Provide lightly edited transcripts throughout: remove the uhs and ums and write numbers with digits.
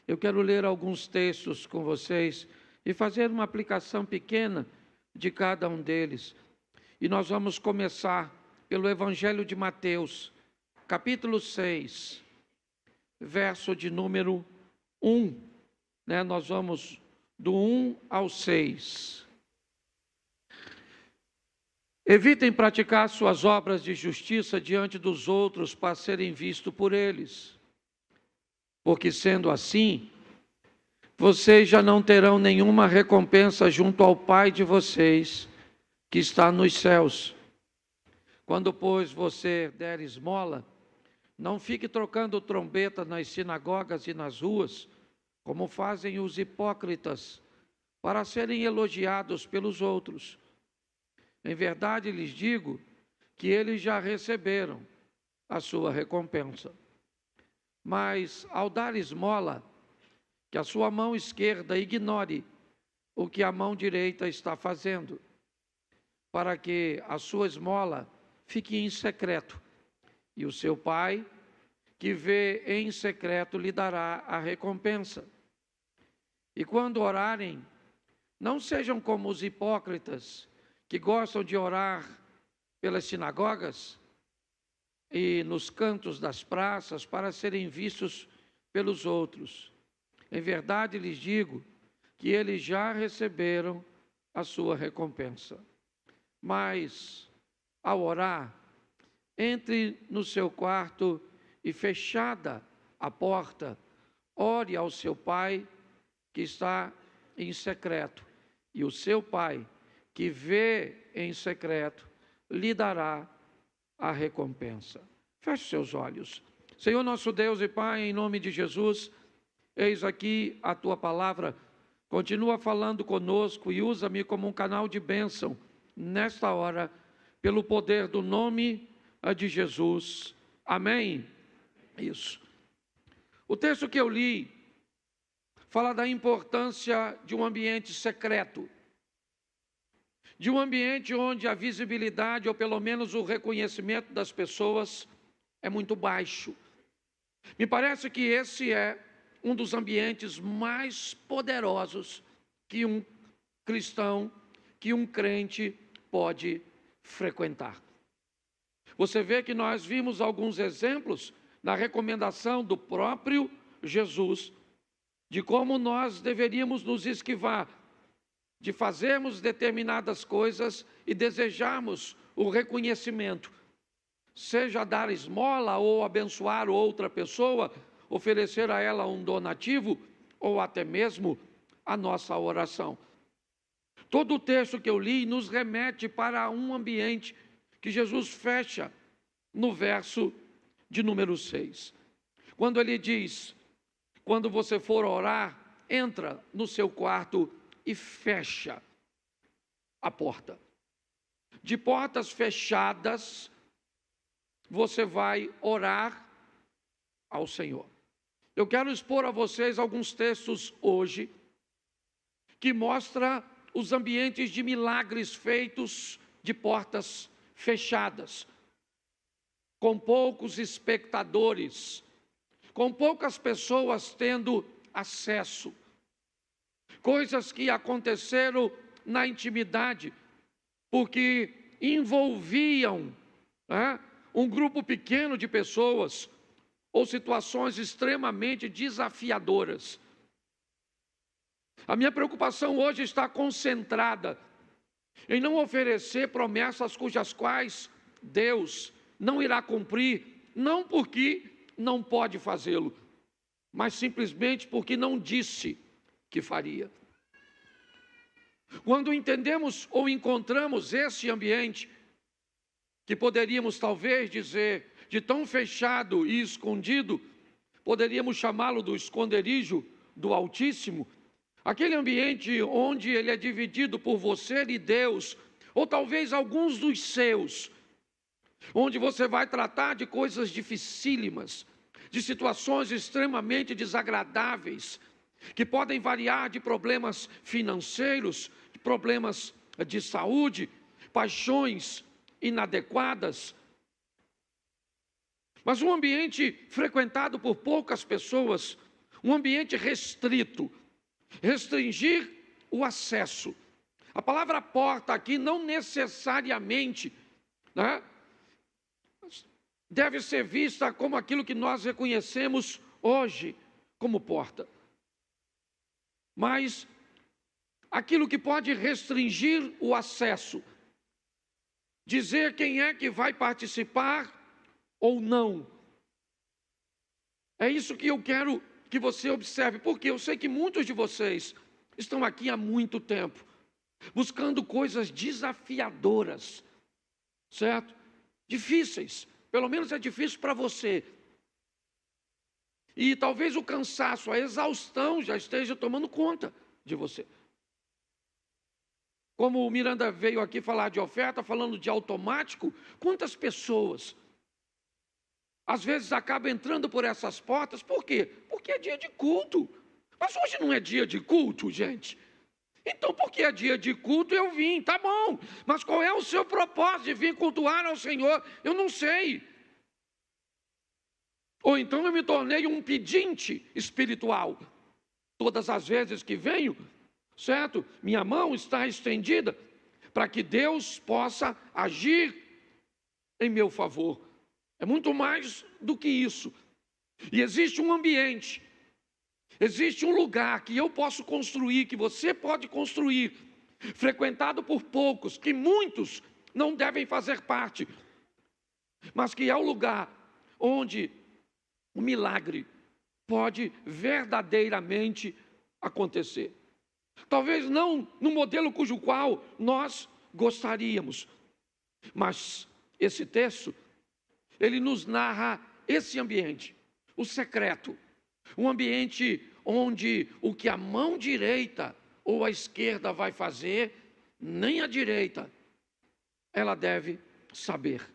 Eu quero ler alguns textos com vocês e fazer uma aplicação pequena de cada um deles. E nós vamos começar pelo Evangelho de Mateus, capítulo 6, verso de número 1. Nós vamos do 1 ao 6. Evitem praticar suas obras de justiça diante dos outros para serem vistos por eles. Porque sendo assim, vocês já não terão nenhuma recompensa junto ao Pai de vocês, que está nos céus. Quando, pois, você der esmola, não fique trocando trombeta nas sinagogas e nas ruas, como fazem os hipócritas, para serem elogiados pelos outros. Em verdade lhes digo que eles já receberam a sua recompensa. Mas, ao dar esmola, que a sua mão esquerda ignore o que a mão direita está fazendo, para que a sua esmola fique em secreto, e o seu Pai, que vê em secreto, lhe dará a recompensa. E quando orarem, não sejam como os hipócritas, que gostam de orar pelas sinagogas e nos cantos das praças para serem vistos pelos outros. Em verdade lhes digo que eles já receberam a sua recompensa. Mas, ao orar, entre no seu quarto e, fechada a porta, ore ao seu Pai que está em secreto, e o seu Pai, que vê em secreto, lhe dará a recompensa. Feche seus olhos. Senhor nosso Deus e Pai, em nome de Jesus, eis aqui a Tua palavra. Continua falando conosco e usa-me como um canal de bênção nesta hora, pelo poder do nome de Jesus. Amém? Isso. O texto que eu li fala da importância de um ambiente secreto, de um ambiente onde a visibilidade, ou pelo menos o reconhecimento das pessoas, é muito baixo. Me parece que esse é um dos ambientes mais poderosos que um cristão, que um crente pode frequentar. Você vê que nós vimos alguns exemplos na recomendação do próprio Jesus, de como nós deveríamos nos esquivar de fazermos determinadas coisas e desejarmos o reconhecimento, seja dar esmola ou abençoar outra pessoa, oferecer a ela um donativo ou até mesmo a nossa oração. Todo o texto que eu li nos remete para um ambiente que Jesus fecha no verso de número 6. Quando ele diz: quando você for orar, entra no seu quarto e fecha a porta. De portas fechadas, você vai orar ao Senhor. Eu quero expor a vocês alguns textos hoje que mostram os ambientes de milagres feitos de portas fechadas, com poucos espectadores, com poucas pessoas tendo acesso. Coisas que aconteceram na intimidade, porque envolviam um grupo pequeno de pessoas, ou situações extremamente desafiadoras. A minha preocupação hoje está concentrada em não oferecer promessas cujas quais Deus não irá cumprir, não porque não pode fazê-lo, mas simplesmente porque não disse que faria. Quando entendemos ou encontramos esse ambiente, que poderíamos talvez dizer de tão fechado e escondido, poderíamos chamá-lo do esconderijo do Altíssimo, aquele ambiente onde ele é dividido por você e Deus, ou talvez alguns dos seus, onde você vai tratar de coisas dificílimas, de situações extremamente desagradáveis, que podem variar de problemas financeiros, de problemas de saúde, paixões inadequadas. Mas um ambiente frequentado por poucas pessoas, um ambiente restrito, restringir o acesso. A palavra porta aqui não necessariamente, né, deve ser vista como aquilo que nós reconhecemos hoje como porta. Mas aquilo que pode restringir o acesso, dizer quem é que vai participar ou não. É isso que eu quero que você observe, porque eu sei que muitos de vocês estão aqui há muito tempo, buscando coisas desafiadoras, certo? Difíceis, pelo menos é difícil para você. E talvez o cansaço, a exaustão já esteja tomando conta de você. Como o Miranda veio aqui falar de oferta, falando de automático, quantas pessoas às vezes acabam entrando por essas portas, por quê? Porque é dia de culto. Mas hoje não é dia de culto, gente. Então, porque é dia de culto, eu vim, tá bom. Mas qual é o seu propósito de vir cultuar ao Senhor? Eu não sei. Ou então eu me tornei um pedinte espiritual. Todas as vezes que venho, certo? Minha mão está estendida para que Deus possa agir em meu favor. É muito mais do que isso. E existe um ambiente, existe um lugar que eu posso construir, que você pode construir, frequentado por poucos, que muitos não devem fazer parte, mas que é o lugar onde o milagre pode verdadeiramente acontecer. Talvez não no modelo cujo qual nós gostaríamos, mas esse texto, ele nos narra esse ambiente, o secreto, um ambiente onde o que a mão direita ou a esquerda vai fazer, nem a direita ela deve saber.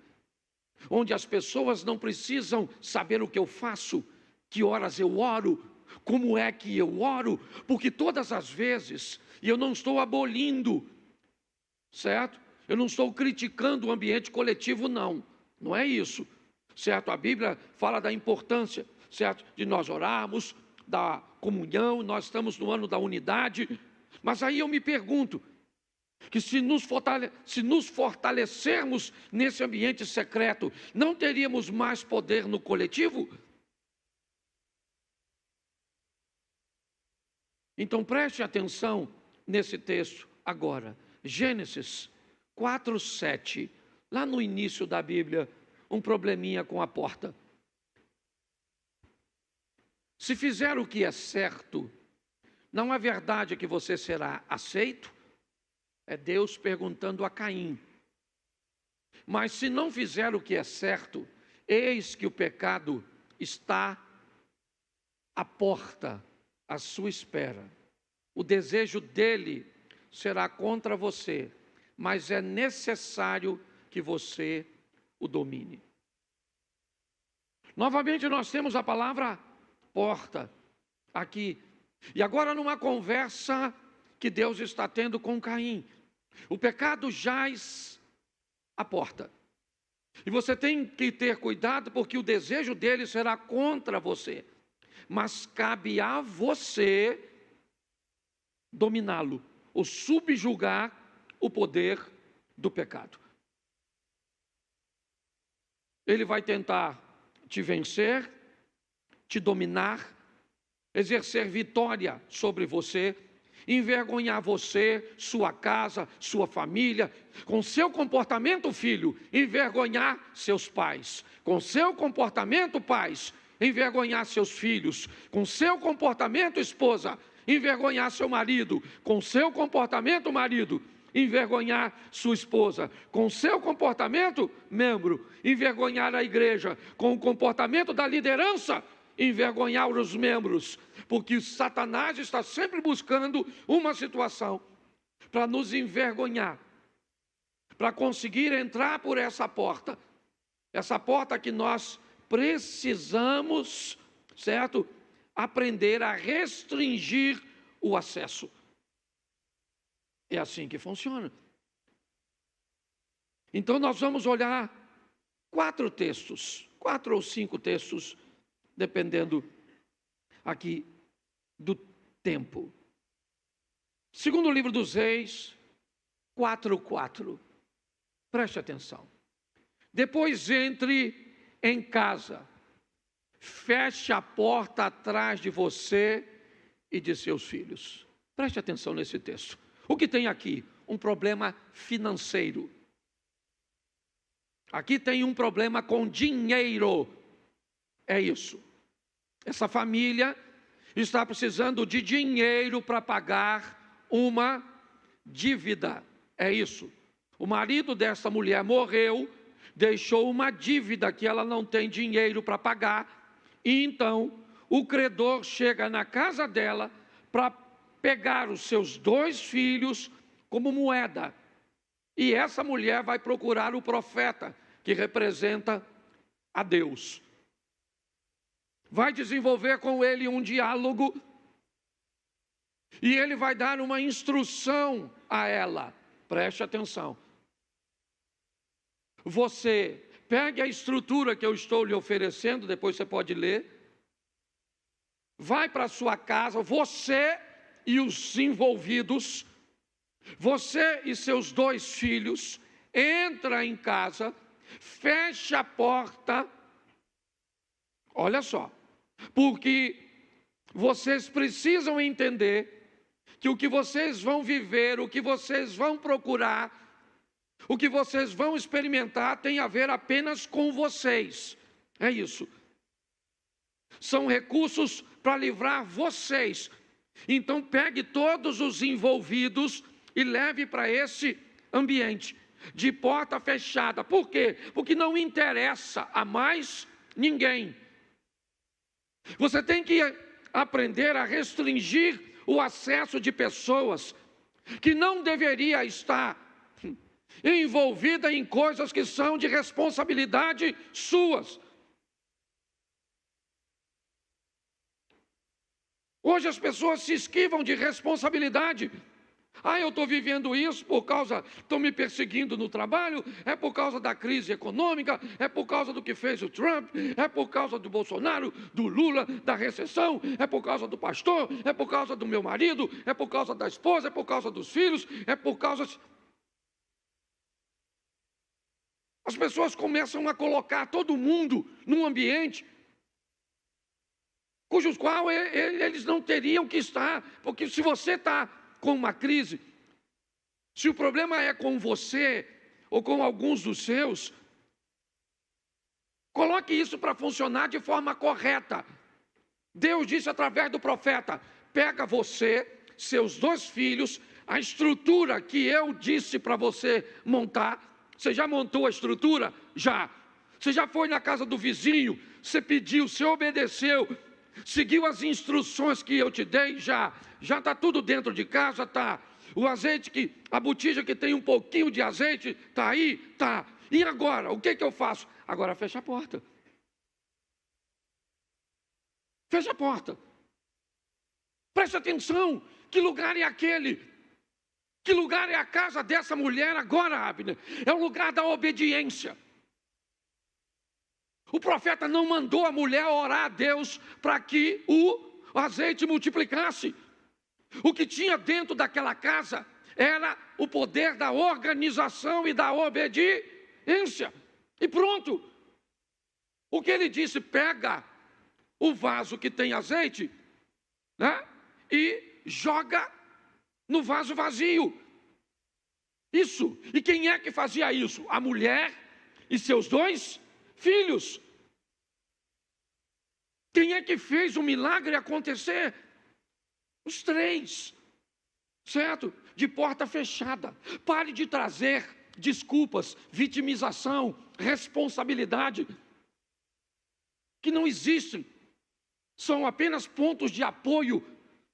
Onde as pessoas não precisam saber o que eu faço, que horas eu oro, como é que eu oro, porque todas as vezes, e eu não estou abolindo, certo? Eu não estou criticando o ambiente coletivo, não é isso, certo? A Bíblia fala da importância, certo? De nós orarmos, da comunhão, nós estamos no ano da unidade, mas aí eu me pergunto, que se nos fortalecermos nesse ambiente secreto, não teríamos mais poder no coletivo? Então preste atenção nesse texto agora, Gênesis 4:7, lá no início da Bíblia, um probleminha com a porta. Se fizer o que é certo, não é verdade que você será aceito? É Deus perguntando a Caim. Mas se não fizer o que é certo, eis que o pecado está à porta, à sua espera. O desejo dele será contra você, mas é necessário que você o domine. Novamente nós temos a palavra porta aqui. E agora numa conversa que Deus está tendo com Caim. O pecado jaz à porta. E você tem que ter cuidado, porque o desejo dele será contra você. Mas cabe a você dominá-lo, ou subjugar o poder do pecado. Ele vai tentar te vencer, te dominar, exercer vitória sobre você, envergonhar você, sua casa, sua família, com seu comportamento, filho, envergonhar seus pais, com seu comportamento, pais, envergonhar seus filhos, com seu comportamento, esposa, envergonhar seu marido, com seu comportamento, marido, envergonhar sua esposa, com seu comportamento, membro, envergonhar a igreja, com o comportamento da liderança, envergonhar os membros, porque Satanás está sempre buscando uma situação para nos envergonhar, para conseguir entrar por essa porta que nós precisamos, certo? Aprender a restringir o acesso. É assim que funciona. Então nós vamos olhar 4 textos, 4 ou 5 textos, dependendo aqui do tempo. Segundo livro dos Reis, 4:4. Preste atenção. Depois entre em casa, feche a porta atrás de você e de seus filhos. Preste atenção nesse texto. O que tem aqui? Um problema financeiro. Aqui tem um problema com dinheiro. É isso. Essa família está precisando de dinheiro para pagar uma dívida. É isso. O marido dessa mulher morreu, deixou uma dívida que ela não tem dinheiro para pagar. E então, o credor chega na casa dela para pegar os seus 2 filhos como moeda. E essa mulher vai procurar o profeta, que representa a Deus. Vai desenvolver com ele um diálogo e ele vai dar uma instrução a ela. Preste atenção. Você pegue a estrutura que eu estou lhe oferecendo, depois você pode ler. Vai para a sua casa, você e os envolvidos, você e seus 2 filhos, entra em casa, fecha a porta. Olha só, porque vocês precisam entender que o que vocês vão viver, o que vocês vão procurar, o que vocês vão experimentar tem a ver apenas com vocês. É isso. São recursos para livrar vocês. Então pegue todos os envolvidos e leve para esse ambiente de porta fechada. Por quê? Porque não interessa a mais ninguém. Você tem que aprender a restringir o acesso de pessoas que não deveria estar envolvida em coisas que são de responsabilidade suas. Hoje as pessoas se esquivam de responsabilidade. Eu estou vivendo isso por causa, estão me perseguindo no trabalho, é por causa da crise econômica, é por causa do que fez o Trump, é por causa do Bolsonaro, do Lula, da recessão, é por causa do pastor, é por causa do meu marido, é por causa da esposa, é por causa dos filhos, é por causa... As pessoas começam a colocar todo mundo num ambiente cujos qual eles não teriam que estar, porque se você está com uma crise, se o problema é com você ou com alguns dos seus, coloque isso para funcionar de forma correta. Deus disse através do profeta: pega você, seus 2 filhos, a estrutura que eu disse para você montar. Você já montou a estrutura? Já. Você já foi na casa do vizinho, você pediu, você obedeceu, seguiu as instruções que eu te dei? Já está tudo dentro de casa, está. O azeite, a botija que tem um pouquinho de azeite, está aí? Está. E agora, o que eu faço? Agora fecha a porta. Fecha a porta. Preste atenção, que lugar é aquele? Que lugar é a casa dessa mulher agora, Abner? É o lugar da obediência. O profeta não mandou a mulher orar a Deus para que o azeite multiplicasse. O que tinha dentro daquela casa era o poder da organização e da obediência. E pronto. O que ele disse? Pega o vaso que tem azeite, né, e joga no vaso vazio. Isso. E quem é que fazia isso? A mulher e seus 2 filhos. Quem é que fez o milagre acontecer? Os 3, certo? De porta fechada. Pare de trazer desculpas, vitimização, responsabilidade, que não existem. São apenas pontos de apoio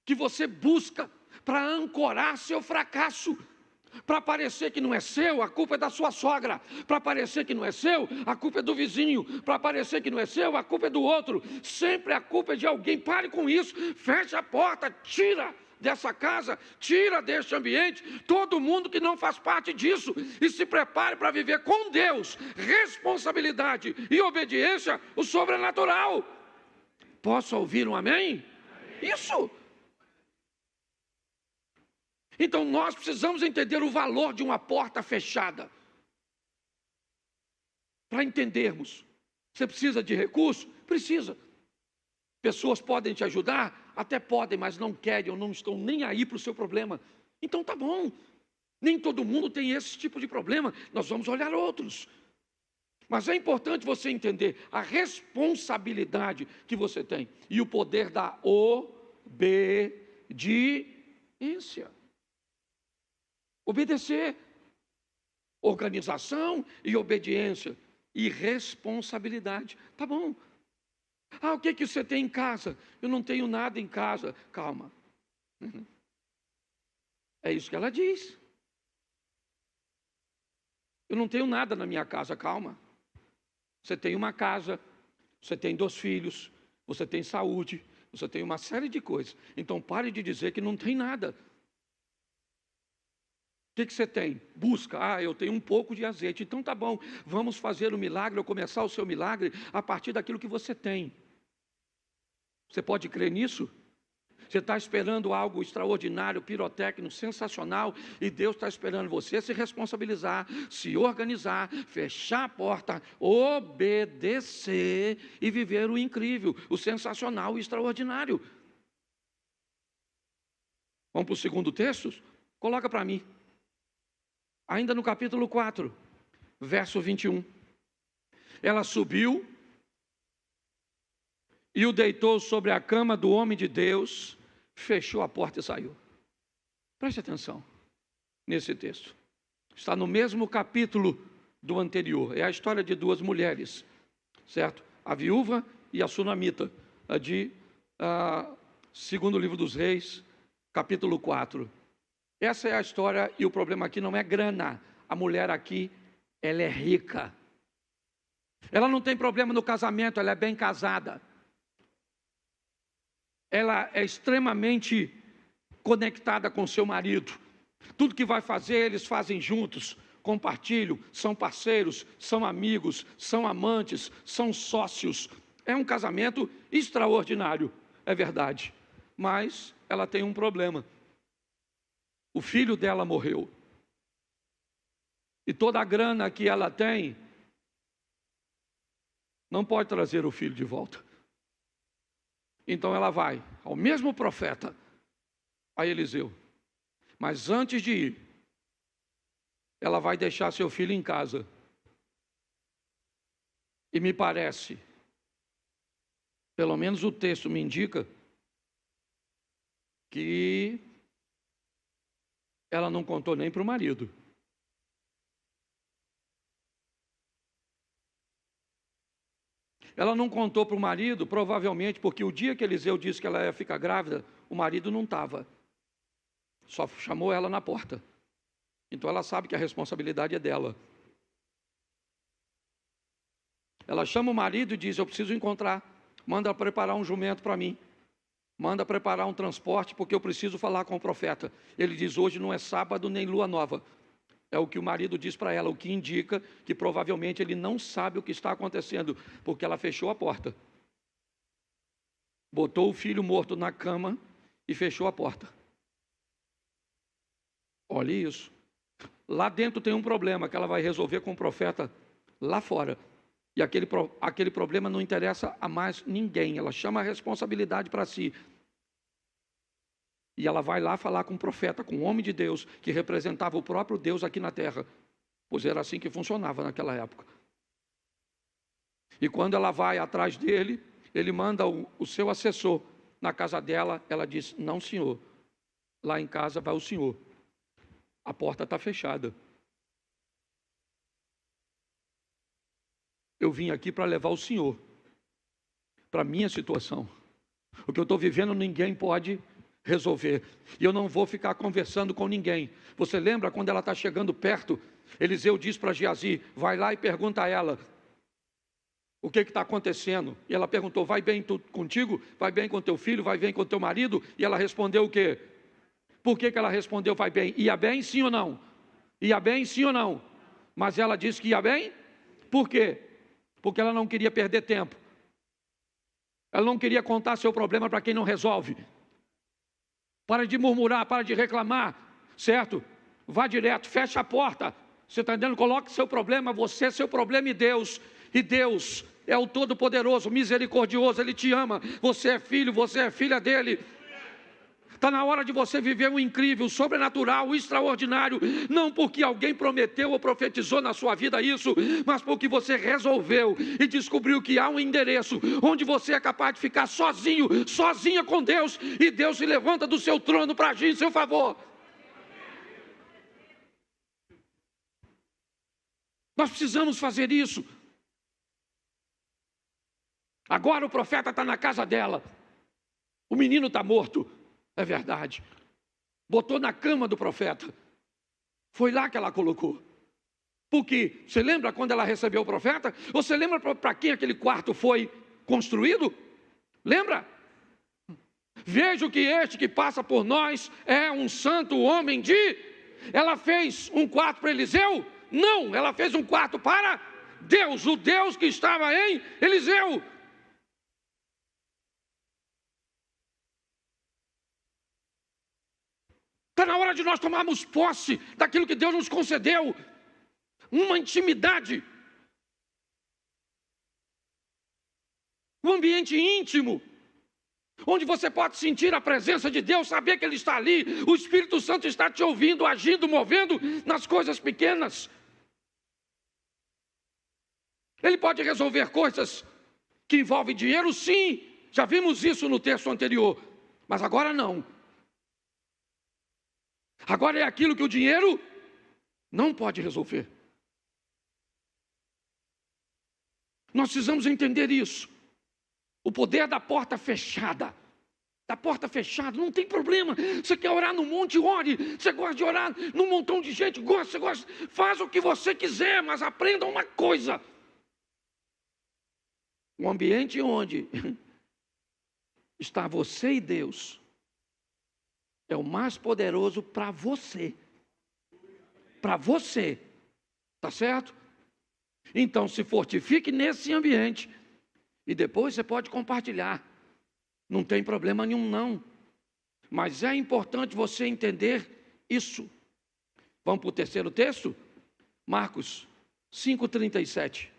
que você busca para ancorar seu fracasso. Para parecer que não é seu, a culpa é da sua sogra. Para parecer que não é seu, a culpa é do vizinho. Para parecer que não é seu, a culpa é do outro. Sempre a culpa é de alguém. Pare com isso, feche a porta, tira dessa casa, tira deste ambiente todo mundo que não faz parte disso e se prepare para viver com Deus, responsabilidade e obediência, o sobrenatural. Posso ouvir um amém? Isso. Então nós precisamos entender o valor de uma porta fechada. Para entendermos, você precisa de recurso? Precisa. Pessoas podem te ajudar? Até podem, mas não querem ou não estão nem aí para o seu problema. Então tá bom. Nem todo mundo tem esse tipo de problema. Nós vamos olhar outros. Mas é importante você entender a responsabilidade que você tem e o poder da obediência. Obedecer. Organização e obediência. E responsabilidade. Tá bom. O que você tem em casa? Eu não tenho nada em casa. Calma. É isso que ela diz. Eu não tenho nada na minha casa. Calma. Você tem uma casa, você tem 2 filhos, você tem saúde, você tem uma série de coisas. Então pare de dizer que não tem nada. O que você tem? Busca. Eu tenho um pouco de azeite. Então tá bom, vamos fazer o milagre, ou começar o seu milagre a partir daquilo que você tem. Você pode crer nisso? Você está esperando algo extraordinário, pirotécnico, sensacional, e Deus está esperando você se responsabilizar, se organizar, fechar a porta, obedecer e viver o incrível, o sensacional e extraordinário. Vamos para o segundo texto? Coloca para mim. Ainda no capítulo 4, verso 21. Ela subiu e o deitou sobre a cama do homem de Deus, fechou a porta e saiu. Preste atenção nesse texto. Está no mesmo capítulo do anterior. É a história de 2 mulheres, certo? A viúva e a sunamita, segundo livro dos Reis, capítulo 4. Essa é a história, e o problema aqui não é grana. A mulher aqui, ela é rica. Ela não tem problema no casamento, ela é bem casada. Ela é extremamente conectada com seu marido. Tudo que vai fazer, eles fazem juntos, compartilham, são parceiros, são amigos, são amantes, são sócios. É um casamento extraordinário, é verdade. Mas ela tem um problema. O filho dela morreu. E toda a grana que ela tem, não pode trazer o filho de volta. Então ela vai ao mesmo profeta, a Eliseu. Mas antes de ir, ela vai deixar seu filho em casa. E me parece, pelo menos o texto me indica, que ela não contou nem para o marido. Ela não contou para o marido, provavelmente, porque o dia que Eliseu disse que ela ia ficar grávida, o marido não estava. Só chamou ela na porta. Então ela sabe que a responsabilidade é dela. Ela chama o marido e diz: eu preciso encontrar. Manda preparar um jumento para mim. Manda preparar um transporte, porque eu preciso falar com o profeta. Ele diz: hoje não é sábado nem lua nova. É o que o marido diz para ela, o que indica que provavelmente ele não sabe o que está acontecendo, porque ela fechou a porta. Botou o filho morto na cama e fechou a porta. Olha isso. Lá dentro tem um problema que ela vai resolver com o profeta lá fora. E aquele problema não interessa a mais ninguém. Ela chama a responsabilidade para si. E ela vai lá falar com o profeta, com o homem de Deus, que representava o próprio Deus aqui na terra. Pois era assim que funcionava naquela época. E quando ela vai atrás dele, ele manda o seu assessor na casa dela. Ela diz: não, senhor, lá em casa vai o senhor. A porta está fechada. Eu vim aqui para levar o senhor para a minha situação. O que eu estou vivendo ninguém pode resolver. E eu não vou ficar conversando com ninguém. Você lembra quando ela está chegando perto? Eliseu diz para Geazi: vai lá e pergunta a ela o que está acontecendo. E ela perguntou: vai bem contigo? Vai bem com teu filho? Vai bem com teu marido? E ela respondeu o quê? Por que ela respondeu vai bem? Ia bem sim ou não? Ia bem sim ou não? Mas ela disse que ia bem? Por quê? Porque ela não queria perder tempo. Ela não queria contar seu problema para quem não resolve. Para de murmurar, para de reclamar. certo? Vá direto, fecha a porta. Você está entendendo? Coloque seu problema, você, seu problema e Deus. E Deus é o Todo-Poderoso, misericordioso, Ele te ama. Você é filho, você é filha dEle. Está na hora de você viver o incrível, o sobrenatural, o extraordinário. Não porque alguém prometeu ou profetizou na sua vida isso, mas porque você resolveu e descobriu que há um endereço onde você é capaz de ficar sozinho, sozinha com Deus, e Deus se levanta do seu trono para agir em seu favor. Nós precisamos fazer isso. Agora o profeta está na casa dela. O menino está morto. É verdade. Botou na cama do profeta. Foi lá que ela colocou. Porque, você lembra quando ela recebeu o profeta? Você lembra para quem aquele quarto foi construído? Lembra? Vejo que este que passa por nós é um santo homem de... Ela fez um quarto para Eliseu? Não, ela fez um quarto para Deus, o Deus que estava em Eliseu. Está na hora de nós tomarmos posse daquilo que Deus nos concedeu. Uma intimidade. Um ambiente íntimo. Onde você pode sentir a presença de Deus, saber que Ele está ali. O Espírito Santo está te ouvindo, agindo, movendo nas coisas pequenas. Ele pode resolver coisas que envolvem dinheiro, sim. Já vimos isso no texto anterior. Mas agora não. Agora é aquilo que o dinheiro não pode resolver. Nós precisamos entender isso. O poder da porta fechada. Da porta fechada, não tem problema. Você quer orar no monte, ore. Você gosta de orar num montão de gente, você gosta. Faz o que você quiser, mas aprenda uma coisa. Um ambiente onde está você e Deus é o mais poderoso para você. Para você. Tá certo? Então se fortifique nesse ambiente. E depois você pode compartilhar. Não tem problema nenhum, não. Mas é importante você entender isso. Vamos para o terceiro texto? Marcos 5:37.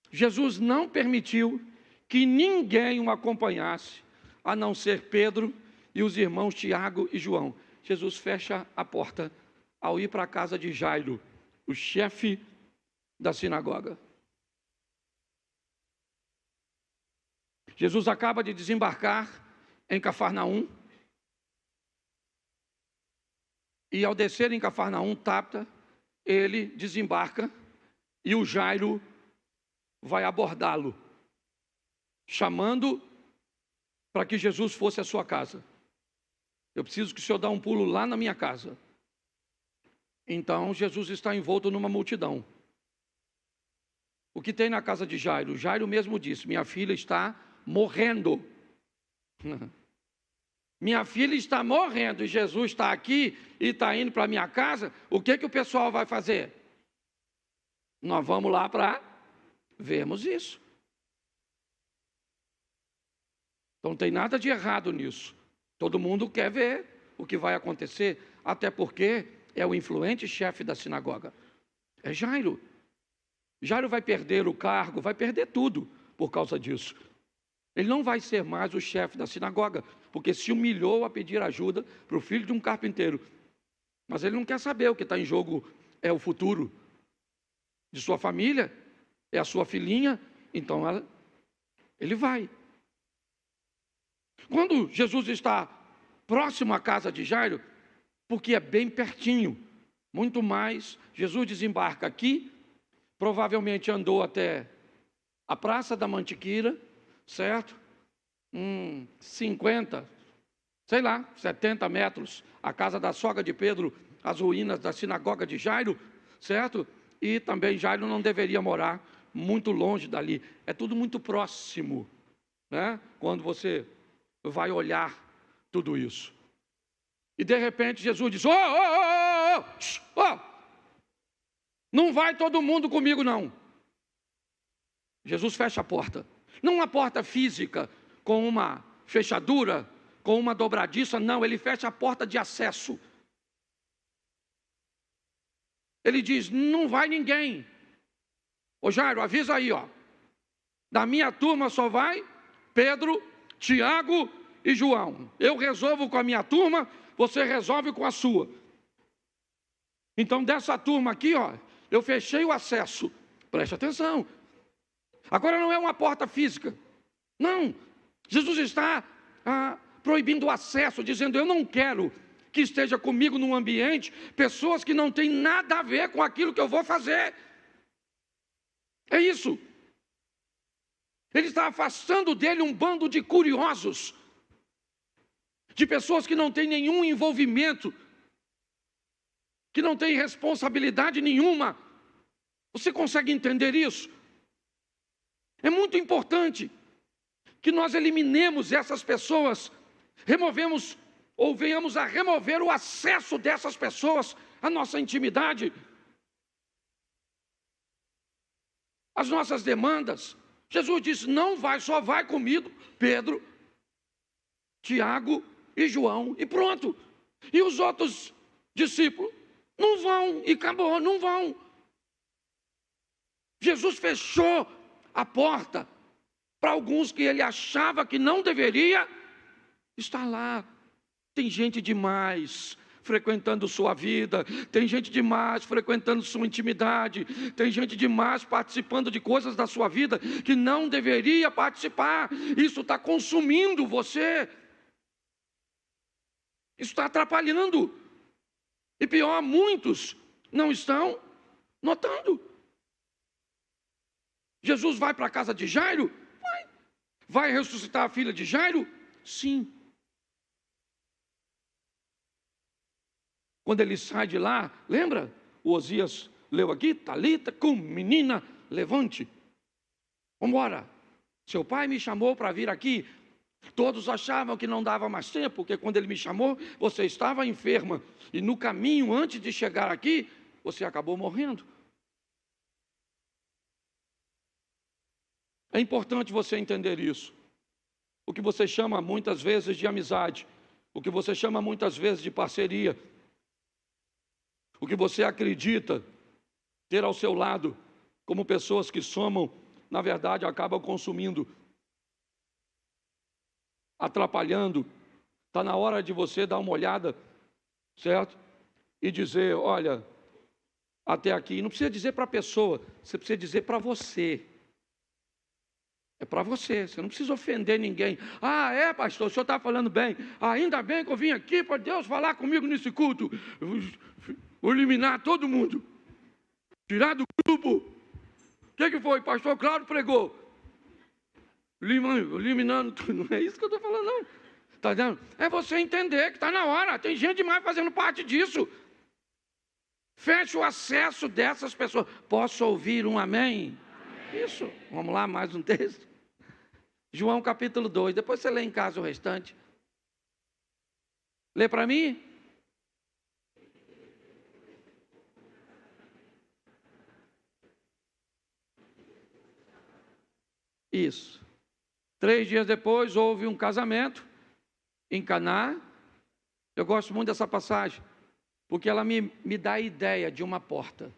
Jesus não permitiu que ninguém o acompanhasse, a não ser Pedro e os irmãos Tiago e João. Jesus fecha a porta ao ir para a casa de Jairo, o chefe da sinagoga. Jesus acaba de desembarcar em Cafarnaum. E ao descer em Cafarnaum, Tabita, ele desembarca e o Jairo vai abordá-lo, chamando para que Jesus fosse à sua casa. Eu preciso que o senhor dê um pulo lá na minha casa. Então Jesus está envolto numa multidão. O que tem na casa de Jairo? Jairo mesmo disse: minha filha está morrendo. Minha filha está morrendo e Jesus está aqui e está indo para a minha casa. O que o pessoal vai fazer? Nós vamos lá para vermos isso. Então não tem nada de errado nisso. Todo mundo quer ver o que vai acontecer, até porque é o influente chefe da sinagoga. É Jairo. Jairo vai perder o cargo, vai perder tudo por causa disso. Ele não vai ser mais o chefe da sinagoga, porque se humilhou a pedir ajuda para o filho de um carpinteiro. Mas ele não quer saber, o que está em jogo é o futuro de sua família, é a sua filhinha, então ele vai. Quando Jesus está próximo à casa de Jairo, porque é bem pertinho, muito mais, Jesus desembarca aqui, provavelmente andou até a Praça da Mantiqueira, certo? 50, sei lá, 70 metros, a casa da sogra de Pedro, as ruínas da sinagoga de Jairo, certo? E também Jairo não deveria morar muito longe dali, é tudo muito próximo, né? Quando você vai olhar tudo isso. E de repente Jesus diz: não vai todo mundo comigo não. Jesus fecha a porta. Não uma porta física, com uma fechadura, com uma dobradiça, não, ele fecha a porta de acesso. Ele diz, não vai ninguém. Ô Jairo, avisa aí, ó. Da minha turma só vai Pedro, Tiago e João. Eu resolvo com a minha turma, você resolve com a sua. Então dessa turma aqui, ó, eu fechei o acesso. Preste atenção. Agora não é uma porta física. Não. Jesus está proibindo o acesso, dizendo, eu não quero que esteja comigo num ambiente pessoas que não têm nada a ver com aquilo que eu vou fazer. É isso. Ele está afastando dele um bando de curiosos, de pessoas que não têm nenhum envolvimento, que não têm responsabilidade nenhuma. Você consegue entender isso? É muito importante que nós eliminemos essas pessoas, removemos ou venhamos a remover o acesso dessas pessoas à nossa intimidade, às nossas demandas. Jesus disse, não vai, só vai comigo, Pedro, Tiago e João, e pronto. E os outros discípulos não vão, e acabou, não vão. Jesus fechou a porta para alguns que ele achava que não deveria estar lá. Tem gente demais frequentando sua vida, tem gente demais frequentando sua intimidade, tem gente demais participando de coisas da sua vida que não deveria participar. Isso está consumindo você, isso está atrapalhando, e pior, muitos não estão notando. Jesus vai para a casa de Jairo? Vai ressuscitar a filha de Jairo? Sim. Quando ele sai de lá, lembra? O Osias leu aqui, Talita, cum, menina, levante. Vamos embora. Seu pai me chamou para vir aqui. Todos achavam que não dava mais tempo, porque quando ele me chamou, você estava enferma. E no caminho, antes de chegar aqui, você acabou morrendo. É importante você entender isso. O que você chama muitas vezes de amizade, o que você chama muitas vezes de parceria, o que você acredita ter ao seu lado, como pessoas que somam, na verdade acabam consumindo, atrapalhando. Está na hora de você dar uma olhada, certo? E dizer, olha, até aqui. Não precisa dizer para a pessoa, você precisa dizer para você. É para você, você não precisa ofender ninguém. Ah, é, pastor, o senhor está falando bem. Ainda bem que eu vim aqui para Deus falar comigo nesse culto. Vou eliminar todo mundo. Tirar do grupo. O que foi? Pastor Cláudio pregou. Eliminando tudo. Não é isso que eu estou falando, não. Está dizendo? É você entender que está na hora. Tem gente demais fazendo parte disso. Feche o acesso dessas pessoas. Posso ouvir um amém? Isso. Vamos lá, mais um texto. João capítulo 2. Depois você lê em casa o restante. Lê para mim. Isso. 3 dias depois houve um casamento em Caná. Eu gosto muito dessa passagem, porque ela me dá a ideia de uma porta.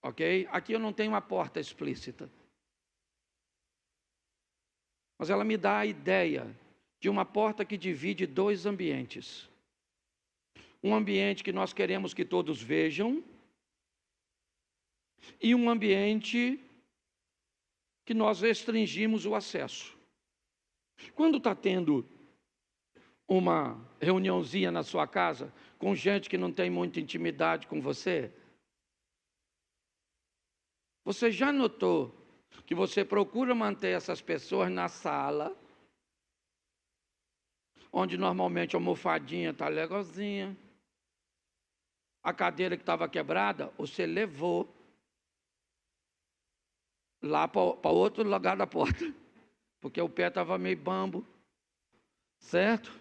Ok? Aqui eu não tenho uma porta explícita. Mas ela me dá a ideia de uma porta que divide 2 ambientes. Um ambiente que nós queremos que todos vejam, e um ambiente que nós restringimos o acesso. Quando está tendo uma reuniãozinha na sua casa, com gente que não tem muita intimidade com você, você já notou que você procura manter essas pessoas na sala, onde normalmente a almofadinha está legalzinha, a cadeira que estava quebrada, você levou lá para outro lugar da porta, porque o pé estava meio bambo, certo?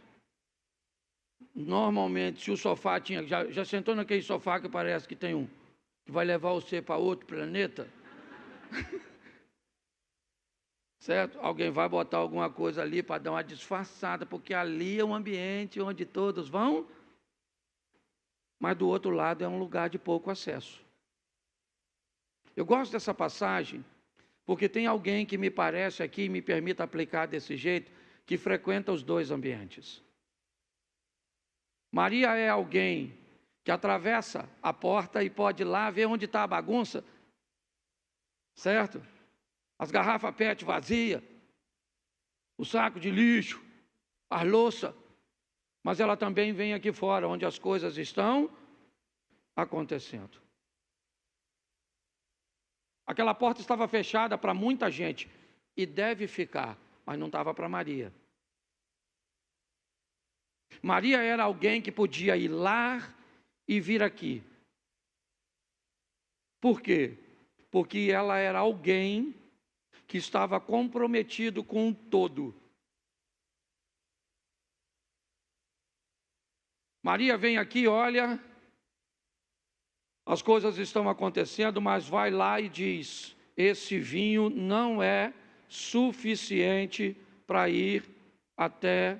Normalmente, se o sofá tinha... Já sentou naquele sofá que parece que tem um, que vai levar você para outro planeta? certo? Alguém vai botar alguma coisa ali para dar uma disfarçada, porque ali é um ambiente onde todos vão, mas do outro lado é um lugar de pouco acesso. Eu gosto dessa passagem, porque tem alguém que me parece aqui, me permita aplicar desse jeito, que frequenta os dois ambientes. Maria é alguém que atravessa a porta e pode ir lá ver onde está a bagunça, certo? As garrafas PET vazias, o saco de lixo, a louça, mas ela também vem aqui fora, onde as coisas estão acontecendo. Aquela porta estava fechada para muita gente, e deve ficar, mas não estava para Maria. Maria era alguém que podia ir lá e vir aqui. Por quê? Porque ela era alguém que estava comprometido com o todo. Maria vem aqui, olha, as coisas estão acontecendo, mas vai lá e diz: esse vinho não é suficiente para ir até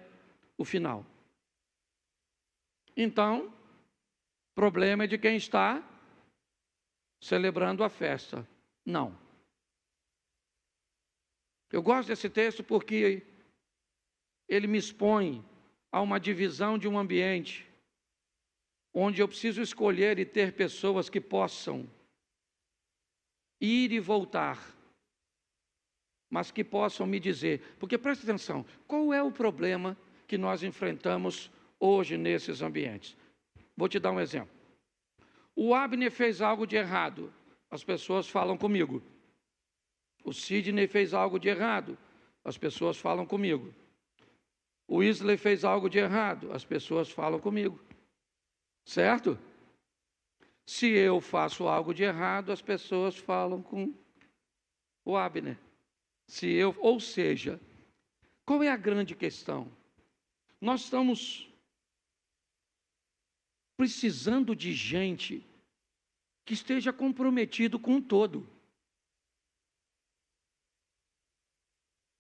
o final. Então, o problema é de quem está celebrando a festa. Não. Eu gosto desse texto porque ele me expõe a uma divisão de um ambiente onde eu preciso escolher e ter pessoas que possam ir e voltar, mas que possam me dizer, porque preste atenção, qual é o problema que nós enfrentamos hoje nesses ambientes? Vou te dar um exemplo. O Abner fez algo de errado, as pessoas falam comigo. O Sidney fez algo de errado, as pessoas falam comigo. O Isley fez algo de errado, as pessoas falam comigo. Certo? Se eu faço algo de errado, as pessoas falam com o Abner. Ou seja, qual é a grande questão? Nós estamos precisando de gente que esteja comprometido com o todo.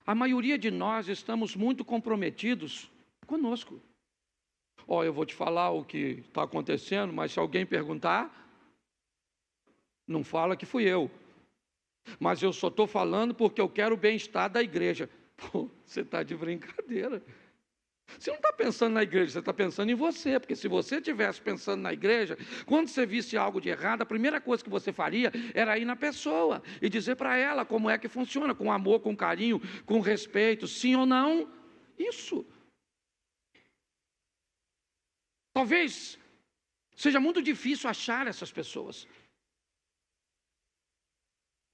A maioria de nós estamos muito comprometidos conosco. Eu vou te falar o que está acontecendo, mas se alguém perguntar, não fala que fui eu. Mas eu só estou falando porque eu quero o bem-estar da igreja. Você está de brincadeira. Você não está pensando na igreja, você está pensando em você. Porque se você estivesse pensando na igreja, quando você visse algo de errado, a primeira coisa que você faria era ir na pessoa e dizer para ela como é que funciona, com amor, com carinho, com respeito, sim ou não. Isso. Talvez seja muito difícil achar essas pessoas.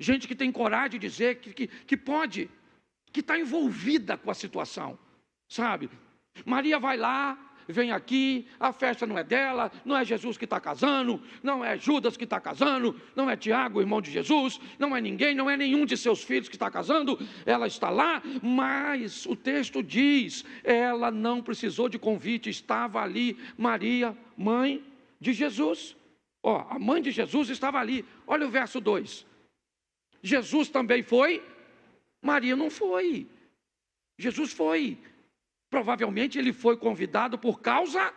Gente que tem coragem de dizer que pode, que está envolvida com a situação, sabe? Maria vai lá, vem aqui, a festa não é dela, não é Jesus que está casando, não é Judas que está casando, não é Tiago, irmão de Jesus, não é ninguém, não é nenhum de seus filhos que está casando, ela está lá, mas o texto diz, ela não precisou de convite, estava ali Maria, mãe de Jesus. A mãe de Jesus estava ali, olha o verso 2, Jesus também foi, Maria não foi, Jesus foi. Provavelmente ele foi convidado por causa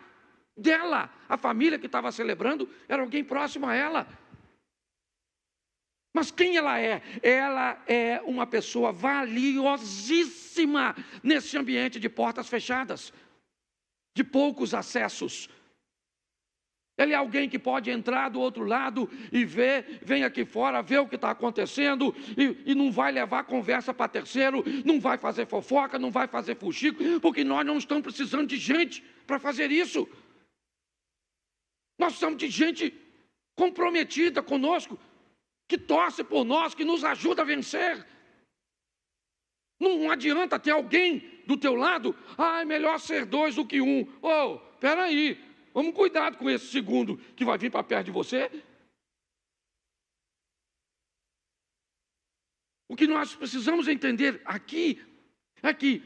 dela. A família que estava celebrando era alguém próximo a ela. Mas quem ela é? Ela é uma pessoa valiosíssima nesse ambiente de portas fechadas, de poucos acessos. Ele é alguém que pode entrar do outro lado e vem aqui fora, ver o que está acontecendo e não vai levar conversa para terceiro, não vai fazer fofoca, não vai fazer fuxico, porque nós não estamos precisando de gente para fazer isso. Nós precisamos de gente comprometida conosco, que torce por nós, que nos ajuda a vencer. Não adianta ter alguém do teu lado, é melhor ser dois do que um. Espera aí. Vamos cuidado com esse segundo que vai vir para perto de você. O que nós precisamos entender aqui é que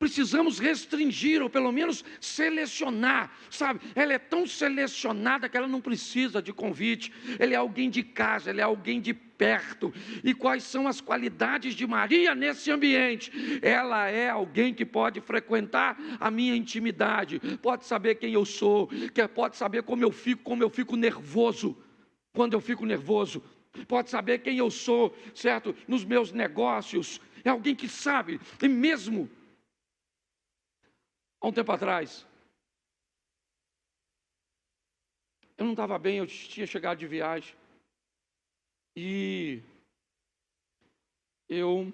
precisamos restringir, ou pelo menos selecionar, sabe? Ela é tão selecionada que ela não precisa de convite. Ela é alguém de casa, ela é alguém de perto. E quais são as qualidades de Maria nesse ambiente? Ela é alguém que pode frequentar a minha intimidade, pode saber quem eu sou, que pode saber como eu fico nervoso, quando eu fico nervoso, pode saber quem eu sou, certo? Nos meus negócios. É alguém que sabe, e mesmo há um tempo atrás, eu não estava bem, eu tinha chegado de viagem, e eu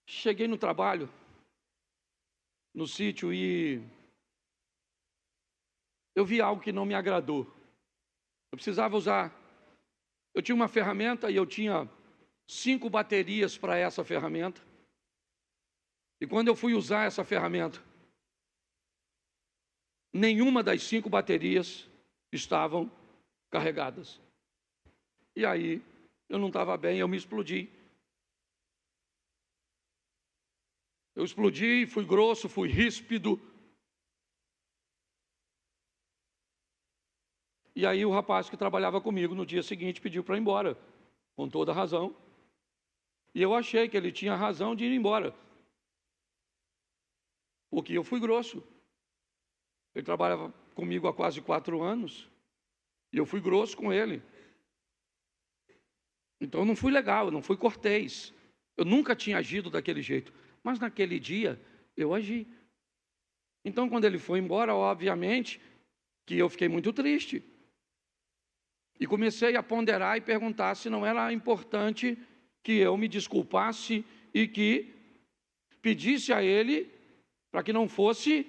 cheguei no trabalho, no sítio, e eu vi algo que não me agradou. Eu precisava usar, eu tinha uma ferramenta e eu tinha 5 baterias para essa ferramenta. E quando eu fui usar essa ferramenta, nenhuma das 5 baterias estavam carregadas. E aí, eu não estava bem, eu me explodi. Eu explodi, fui grosso, fui ríspido. E aí o rapaz que trabalhava comigo no dia seguinte pediu para ir embora, com toda razão. E eu achei que ele tinha razão de ir embora, porque eu fui grosso. Ele trabalhava comigo há quase 4 anos, e eu fui grosso com ele. Então eu não fui legal, eu não fui cortês. Eu nunca tinha agido daquele jeito, mas naquele dia eu agi. Então quando ele foi embora, obviamente que eu fiquei muito triste. E comecei a ponderar e perguntar se não era importante que eu me desculpasse e que pedisse a ele para que não fosse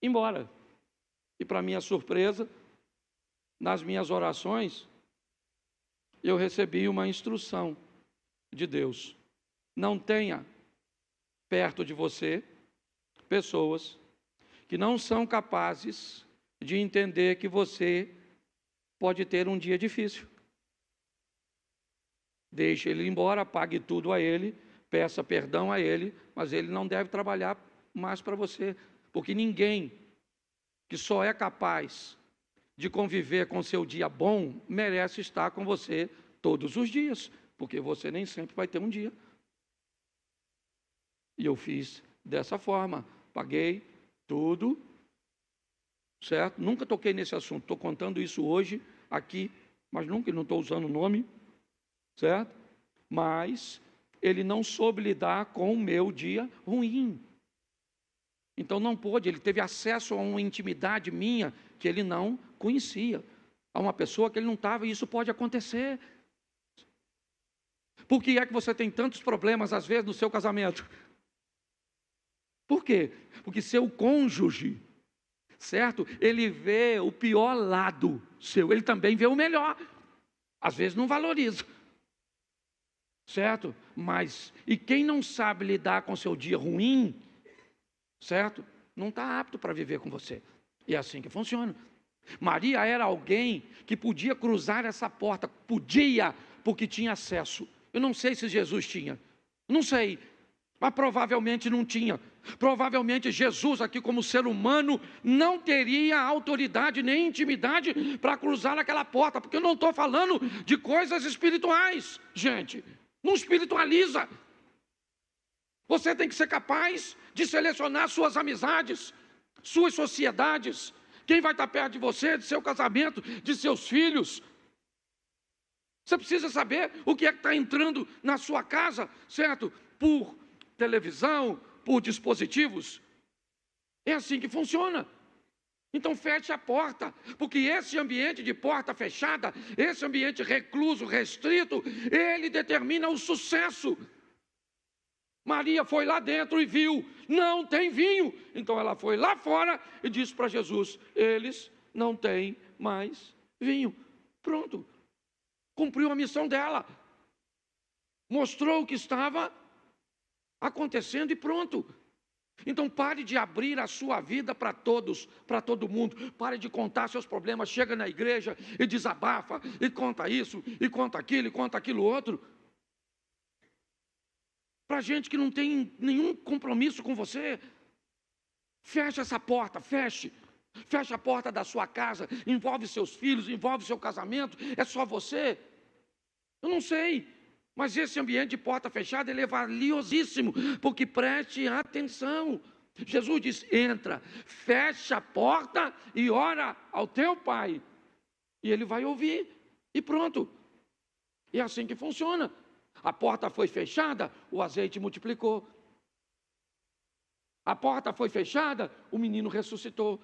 embora. E para minha surpresa, nas minhas orações, eu recebi uma instrução de Deus. Não tenha perto de você pessoas que não são capazes de entender que você pode ter um dia difícil. Deixe ele ir embora, pague tudo a ele, peça perdão a ele, mas ele não deve trabalhar mais para você, porque ninguém que só é capaz de conviver com seu dia bom merece estar com você todos os dias, porque você nem sempre vai ter um dia. E eu fiz dessa forma, paguei tudo, certo? Nunca toquei nesse assunto, estou contando isso hoje, aqui, mas nunca, não estou usando o nome, certo? Mas ele não soube lidar com o meu dia ruim. Então não pôde, ele teve acesso a uma intimidade minha que ele não conhecia, a uma pessoa que ele não estava, e isso pode acontecer. Por que é que você tem tantos problemas, às vezes, no seu casamento? Por quê? Porque seu cônjuge, certo? Ele vê o pior lado seu, ele também vê o melhor. Às vezes não valoriza, certo? Mas, e quem não sabe lidar com seu dia ruim, certo? Não está apto para viver com você. E é assim que funciona. Maria era alguém que podia cruzar essa porta, podia, porque tinha acesso. Eu não sei se Jesus tinha, não sei, mas provavelmente não tinha. Provavelmente Jesus aqui como ser humano não teria autoridade nem intimidade para cruzar aquela porta, porque eu não estou falando de coisas espirituais, gente, não espiritualiza. Você tem que ser capaz de selecionar suas amizades, suas sociedades, quem vai estar perto de você, de seu casamento, de seus filhos. Você precisa saber o que é que está entrando na sua casa, certo? Por televisão, por dispositivos. É assim que funciona. Então feche a porta, porque esse ambiente de porta fechada, esse ambiente recluso, restrito, ele determina o sucesso. Maria foi lá dentro e viu, não tem vinho. Então ela foi lá fora e disse para Jesus, eles não têm mais vinho. Pronto, cumpriu a missão dela. Mostrou o que estava acontecendo e pronto. Então pare de abrir a sua vida para todos, para todo mundo. Pare de contar seus problemas, chega na igreja e desabafa, e conta isso, e conta aquilo outro. para gente que não tem nenhum compromisso com você. Feche essa porta, feche. Feche a porta da sua casa, envolve seus filhos, envolve seu casamento, é só você. Eu não sei, mas esse ambiente de porta fechada ele é valiosíssimo, porque preste atenção. Jesus diz: entra, fecha a porta e ora ao teu Pai, e Ele vai ouvir, e pronto. E é assim que funciona. A porta foi fechada, o azeite multiplicou. A porta foi fechada, o menino ressuscitou.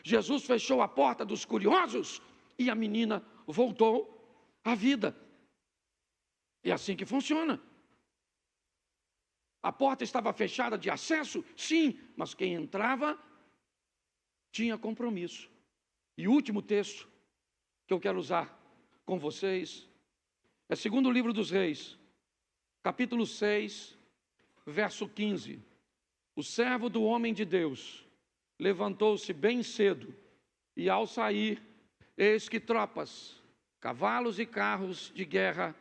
Jesus fechou a porta dos curiosos e a menina voltou à vida. É assim que funciona. A porta estava fechada de acesso? Sim, mas quem entrava tinha compromisso. E o último texto que eu quero usar com vocês é 2º livro dos Reis, capítulo 6, verso 15. O servo do homem de Deus levantou-se bem cedo, e ao sair, eis que tropas, cavalos e carros de guerra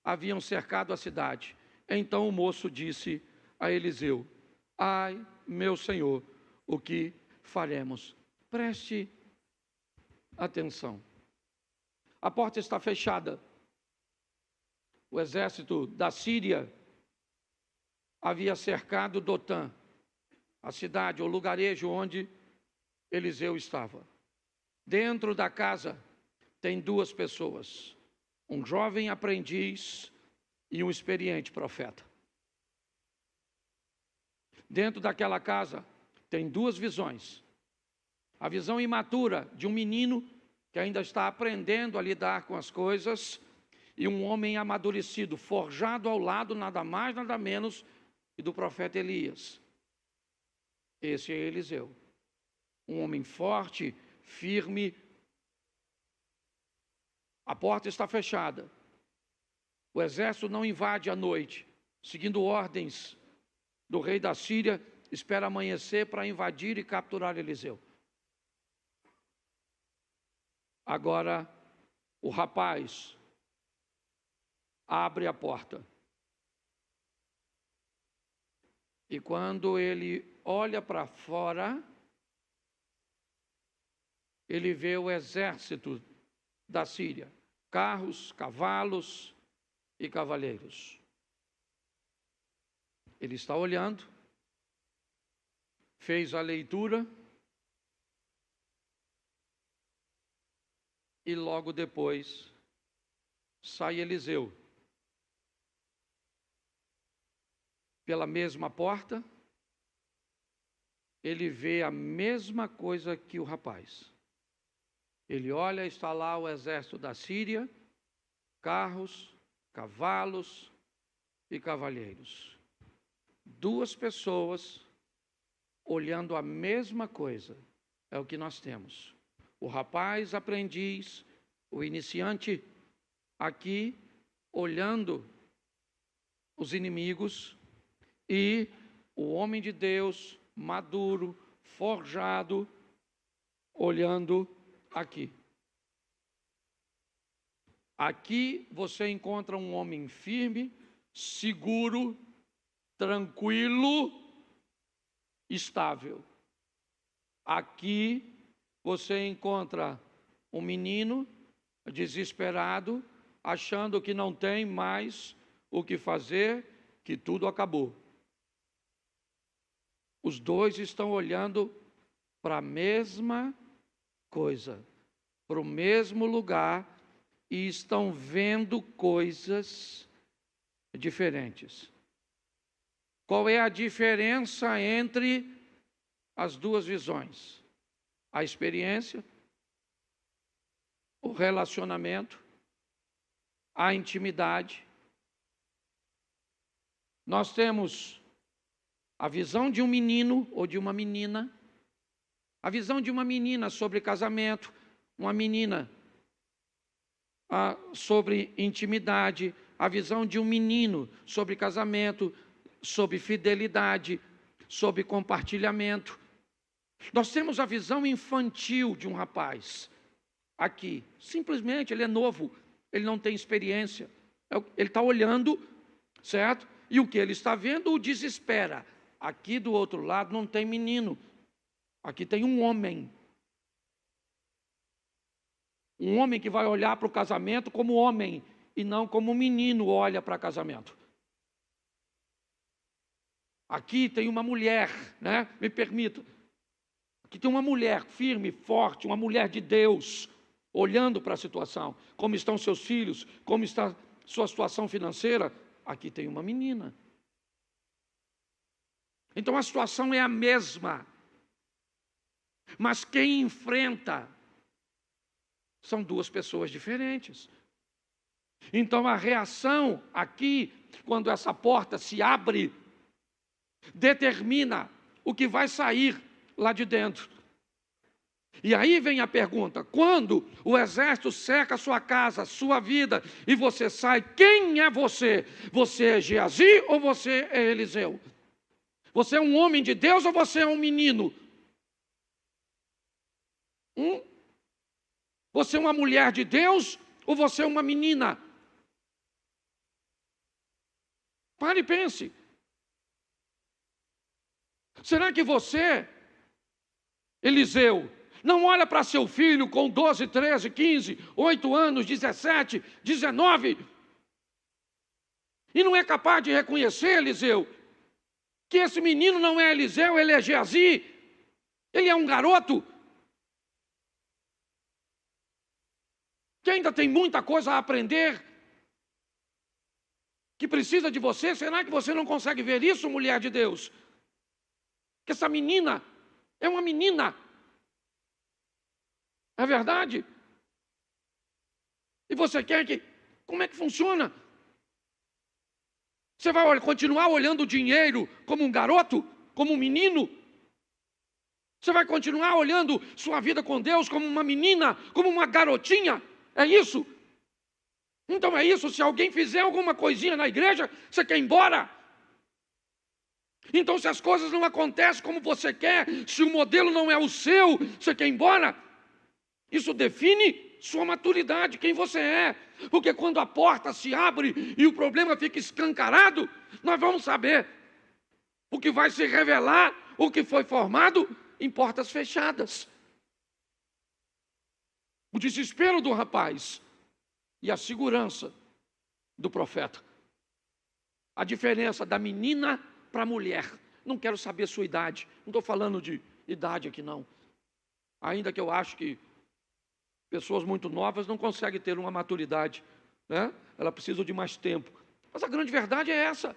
haviam cercado a cidade. Então o moço disse a Eliseu: ai, meu senhor, o que faremos? Preste atenção. A porta está fechada. O exército da Síria havia cercado Dotã, a cidade, o lugarejo onde Eliseu estava. Dentro da casa tem 2 pessoas, um jovem aprendiz e um experiente profeta. Dentro daquela casa tem 2 visões. A visão imatura de um menino que ainda está aprendendo a lidar com as coisas, e um homem amadurecido, forjado ao lado, nada mais, nada menos, que do profeta Elias. Esse é Eliseu, um homem forte, firme. A porta está fechada. O exército não invade à noite, seguindo ordens do rei da Síria, espera amanhecer para invadir e capturar Eliseu. Agora, o rapaz abre a porta. E quando ele olha para fora, ele vê o exército da Síria, carros, cavalos e cavaleiros. Ele está olhando, fez a leitura e logo depois sai Eliseu pela mesma porta. Ele vê a mesma coisa que o rapaz. Ele olha, está lá o exército da Síria, carros, cavalos e cavalheiros. 2 pessoas olhando a mesma coisa. É o que nós temos. O rapaz aprendiz, o iniciante aqui, olhando os inimigos, e o homem de Deus, maduro, forjado, olhando aqui. Aqui você encontra um homem firme, seguro, tranquilo, estável. Aqui você encontra um menino desesperado, achando que não tem mais o que fazer, que tudo acabou. Os 2 estão olhando para a mesma coisa, para o mesmo lugar, e estão vendo coisas diferentes. Qual é a diferença entre as 2 visões? A experiência, o relacionamento, a intimidade. Nós temos a visão de um menino ou de uma menina, a visão de uma menina sobre casamento, uma menina sobre intimidade, a visão de um menino sobre casamento, sobre fidelidade, sobre compartilhamento. Nós temos a visão infantil de um rapaz aqui. Simplesmente ele é novo, ele não tem experiência. Ele está olhando, certo? E o que ele está vendo o desespera. Aqui do outro lado não tem menino. Aqui tem um homem. Um homem que vai olhar para o casamento como homem e não como um menino olha para casamento. Aqui tem uma mulher, né? Me permita. Aqui tem uma mulher firme, forte, uma mulher de Deus, olhando para a situação. Como estão seus filhos, como está sua situação financeira. Aqui tem uma menina. Então a situação é a mesma. Mas quem enfrenta são duas pessoas diferentes. Então a reação aqui, quando essa porta se abre, determina o que vai sair lá de dentro. E aí vem a pergunta: quando o exército cerca a sua casa, a sua vida, e você sai, quem é você? Você é Geazi ou você é Eliseu? Você é um homem de Deus ou você é um menino? Você é uma mulher de Deus ou você é uma menina? Pare e pense. Será que você, Eliseu, não olha para seu filho com 12, 13, 15, 8 anos, 17, 19, e não é capaz de reconhecer, Eliseu, que esse menino não é Eliseu, ele é Geazi, ele é um garoto, que ainda tem muita coisa a aprender, que precisa de você? Será que você não consegue ver isso, mulher de Deus? Que essa menina é uma menina. É verdade? E você quer que... Como é que funciona? Você vai continuar olhando o dinheiro como um garoto? Como um menino? Você vai continuar olhando sua vida com Deus como uma menina? Como uma garotinha? É isso? Então é isso. Se alguém fizer alguma coisinha na igreja, você quer ir embora? Então se as coisas não acontecem como você quer, se o modelo não é o seu, você quer ir embora? Isso define sua maturidade, quem você é. Porque quando a porta se abre e o problema fica escancarado, nós vamos saber o que vai se revelar, o que foi formado em portas fechadas. O desespero do rapaz e a segurança do profeta. A diferença da menina para a mulher. Não quero saber sua idade. Não estou falando de idade aqui, não. Ainda que eu acho que pessoas muito novas não conseguem ter uma maturidade, né? Elas precisam de mais tempo. Mas a grande verdade é essa.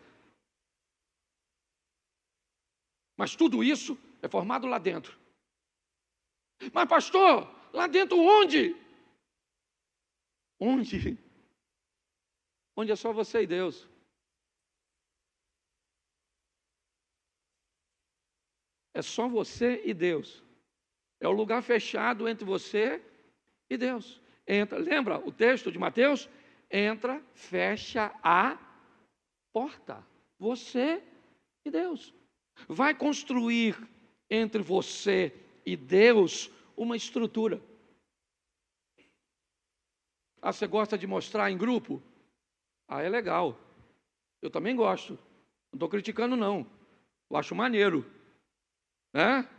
Mas tudo isso é formado lá dentro. Mas pastor, lá dentro onde? Onde? Onde é só você e Deus. É só você e Deus. É o lugar fechado entre você e Deus. Entra, lembra o texto de Mateus? Entra, fecha a porta. Você e Deus. Vai construir entre você e Deus uma estrutura. Ah, você gosta de mostrar em grupo? Ah, é legal. Eu também gosto. Não estou criticando, não. Eu acho maneiro. Né?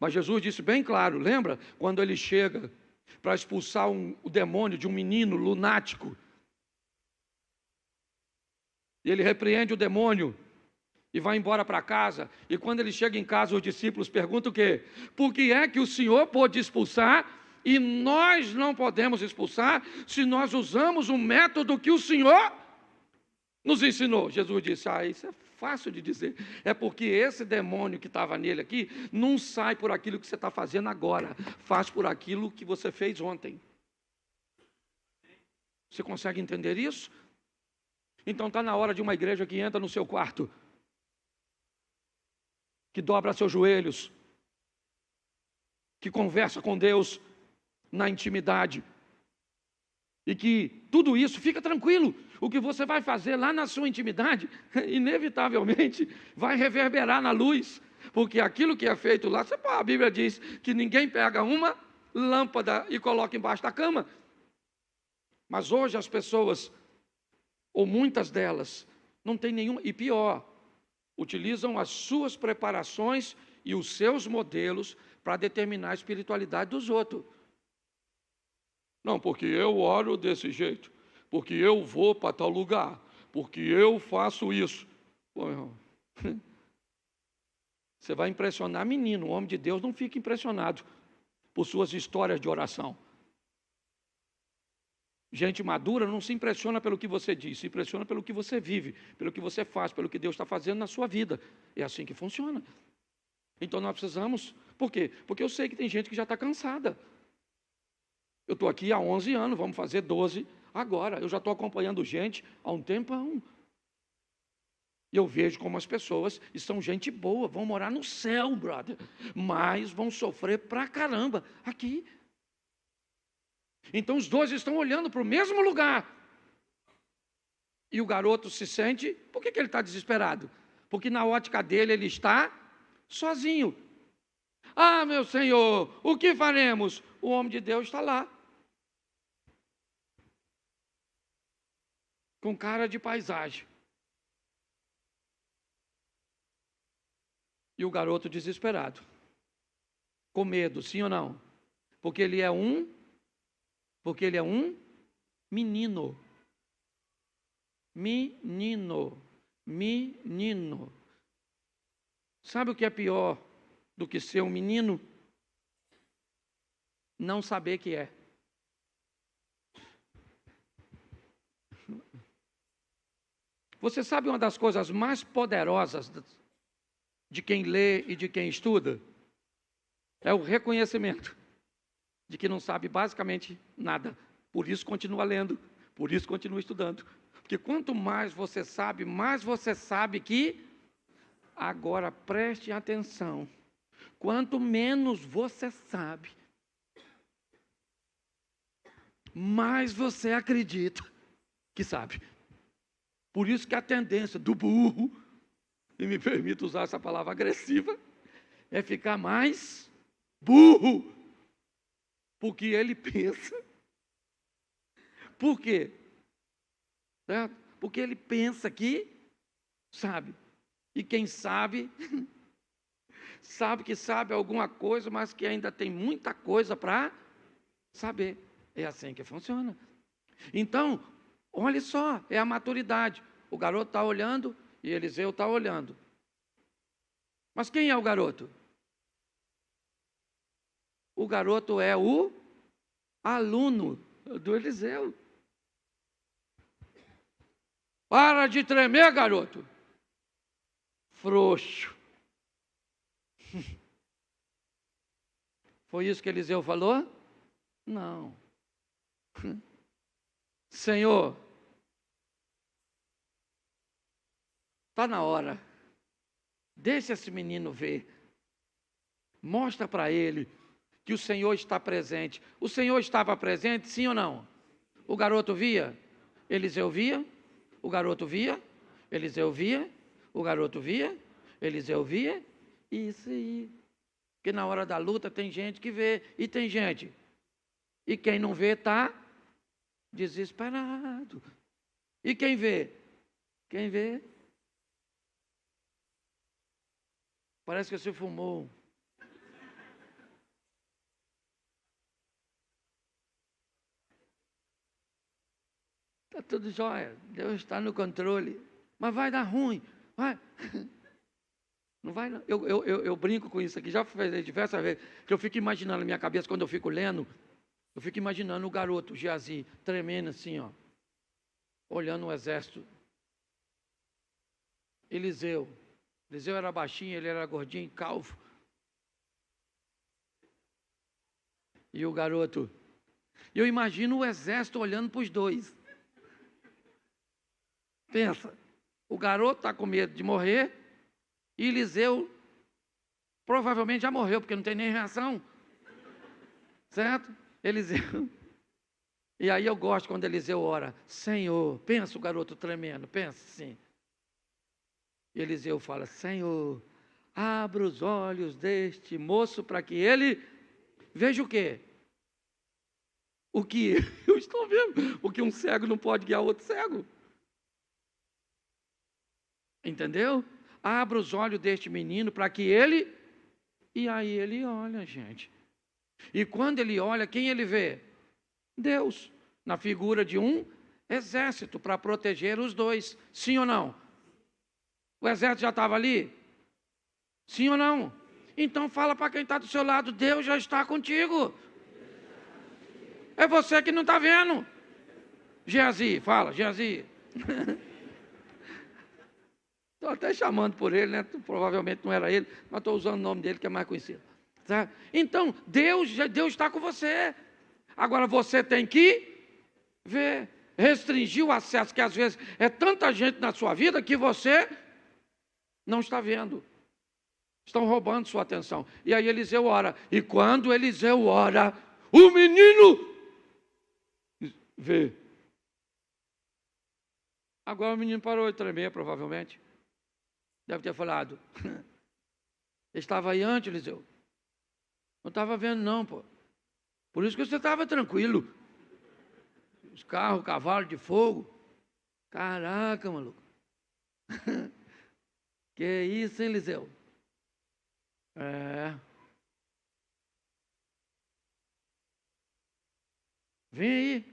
Mas Jesus disse bem claro, lembra? Quando ele chega para expulsar o demônio de um menino lunático. E ele repreende o demônio e vai embora para casa. E quando ele chega em casa, os discípulos perguntam o quê? Por que é que o Senhor pôde expulsar e nós não podemos expulsar se nós usamos o método que o Senhor nos ensinou? Jesus disse, isso é fácil de dizer. É porque esse demônio que estava nele aqui não sai por aquilo que você está fazendo agora. Faz por aquilo que você fez ontem. Você consegue entender isso? Então está na hora de uma igreja que entra no seu quarto, que dobra seus joelhos, que conversa com Deus na intimidade, e que tudo isso, fica tranquilo, o que você vai fazer lá na sua intimidade, inevitavelmente vai reverberar na luz, porque aquilo que é feito lá, a Bíblia diz que ninguém pega uma lâmpada e coloca embaixo da cama. Mas hoje as pessoas, ou muitas delas, Não tem nenhum, e pior, utilizam as suas preparações e os seus modelos para determinar a espiritualidade dos outros. Não, porque eu oro desse jeito, porque eu vou para tal lugar, porque eu faço isso. Pô, irmão, você vai impressionar menino, o homem de Deus não fica impressionado por suas histórias de oração. Gente madura não se impressiona pelo que você diz, se impressiona pelo que você vive, pelo que você faz, pelo que Deus está fazendo na sua vida. É assim que funciona. Então nós precisamos, por quê? Porque eu sei que tem gente que já está cansada. Eu estou aqui há 11 anos, vamos fazer 12 agora. Eu já estou acompanhando gente há um tempão. E eu vejo como as pessoas são gente boa, vão morar no céu, brother, mas vão sofrer pra caramba aqui. Então os dois estão olhando para o mesmo lugar. E o garoto se sente, por que ele está desesperado? Porque na ótica dele ele está sozinho. Ah, meu Senhor, o que faremos? O homem de Deus está lá. Com cara de paisagem. E o garoto desesperado. Com medo, sim ou não? Porque ele é um menino. Menino. Sabe o que é pior do que ser um menino? Não saber que é. Você sabe uma das coisas mais poderosas de quem lê e de quem estuda? É o reconhecimento de que não sabe basicamente nada. Por isso continua lendo, por isso continua estudando. Porque quanto mais você sabe que, agora preste atenção, quanto menos você sabe, mais você acredita que sabe. Por isso que a tendência do burro, e me permito usar essa palavra agressiva, é ficar mais burro, porque ele pensa. Por quê? Certo? Porque ele pensa que sabe. E quem sabe, sabe que sabe alguma coisa, mas que ainda tem muita coisa para saber. É assim que funciona. Então, olha só, é a maturidade. O garoto está olhando e Eliseu está olhando. Mas quem é o garoto? O garoto é o aluno do Eliseu. Para de tremer, garoto. Frouxo. Foi isso que Eliseu falou? Não. Senhor, está na hora. Deixa esse menino ver. Mostra para ele que o Senhor está presente. O Senhor estava presente, sim ou não? O garoto via? Eliseu via? O garoto via? Eliseu via? O garoto via? Eliseu via? Isso aí. Porque na hora da luta tem gente que vê e tem gente. E quem não vê está desesperado. E quem vê? Quem vê? Parece que você fumou. Está tudo jóia, Deus está no controle, mas vai dar ruim, vai. Não vai não. Eu brinco com isso aqui, já fiz diversas vezes, que eu fico imaginando na minha cabeça, quando eu fico lendo, eu fico imaginando o garoto, Geazi, tremendo assim, ó, olhando o exército. Eliseu era baixinho, ele era gordinho, calvo. E o garoto, eu imagino o exército olhando para os dois. Pensa, o garoto está com medo de morrer, e Eliseu provavelmente já morreu, porque não tem nem reação. Certo? Eliseu. E aí eu gosto quando Eliseu ora, Senhor, pensa o garoto tremendo, pensa assim. E Eliseu fala, Senhor, abra os olhos deste moço para que ele veja o quê? O que eu estou vendo, o que um cego não pode guiar outro cego. Entendeu? Abra os olhos deste menino para que ele... E aí ele olha, gente. E quando ele olha, quem ele vê? Deus, na figura de um exército para proteger os dois. Sim ou não? O exército já estava ali? Sim ou não? Então fala para quem está do seu lado, Deus já está contigo. É você que não está vendo. Geazi, fala, Geazi. Estou até chamando por ele, né? Provavelmente não era ele, mas estou usando o nome dele que é mais conhecido. Tá? Então, Deus está com você. Agora você tem que ver, restringir o acesso, que às vezes é tanta gente na sua vida que você não está vendo. Estão roubando sua atenção. E aí Eliseu ora. E quando Eliseu ora, o menino vê. Agora o menino parou de tremer, provavelmente. Deve ter falado. Estava aí antes, Eliseu. Não estava vendo não, pô. Por isso que você estava tranquilo. Os carros, cavalo de fogo. Caraca, maluco. Que isso, hein, Eliseu? Vem aí.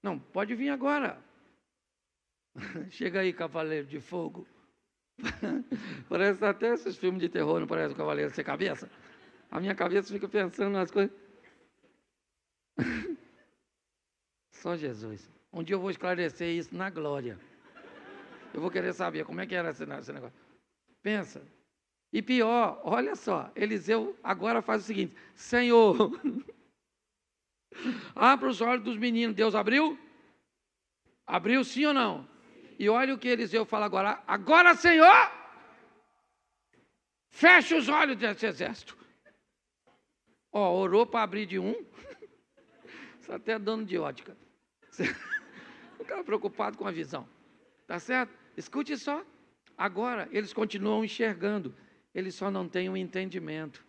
Não, pode vir agora. Chega aí, cavaleiro de fogo. Parece até esses filmes de terror, não parece o cavaleiro sem cabeça? A minha cabeça fica pensando nas coisas. Só Jesus. Um dia eu vou esclarecer isso na glória. Eu vou querer saber como é que era esse negócio. Pensa. E pior, olha só, Eliseu agora faz o seguinte: Senhor, abra os olhos dos meninos. Deus abriu? Abriu sim ou não? E olha o que Eliseu fala agora. Agora, Senhor, fecha os olhos desse exército. Ó, orou para abrir de um. Isso até é dono de ótica. O cara preocupado com a visão. Tá certo? Escute só. Agora, eles continuam enxergando. Eles só não têm um entendimento.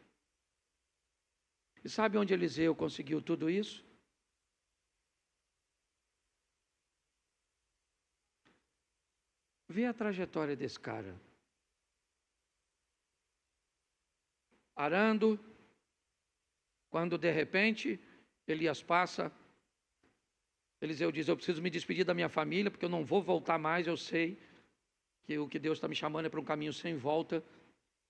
E sabe onde Eliseu conseguiu tudo isso? Vê a trajetória desse cara. Arando, quando de repente Elias passa, Eliseu diz: eu preciso me despedir da minha família, porque eu não vou voltar mais, eu sei que o que Deus está me chamando é para um caminho sem volta,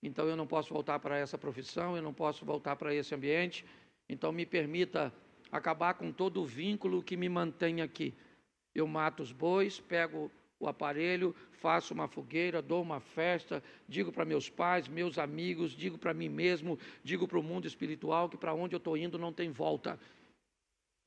então eu não posso voltar para essa profissão, eu não posso voltar para esse ambiente, então me permita acabar com todo o vínculo que me mantém aqui. Eu mato os bois, pego o aparelho, faço uma fogueira, dou uma festa, digo para meus pais, meus amigos, digo para mim mesmo, digo para o mundo espiritual que para onde eu estou indo não tem volta.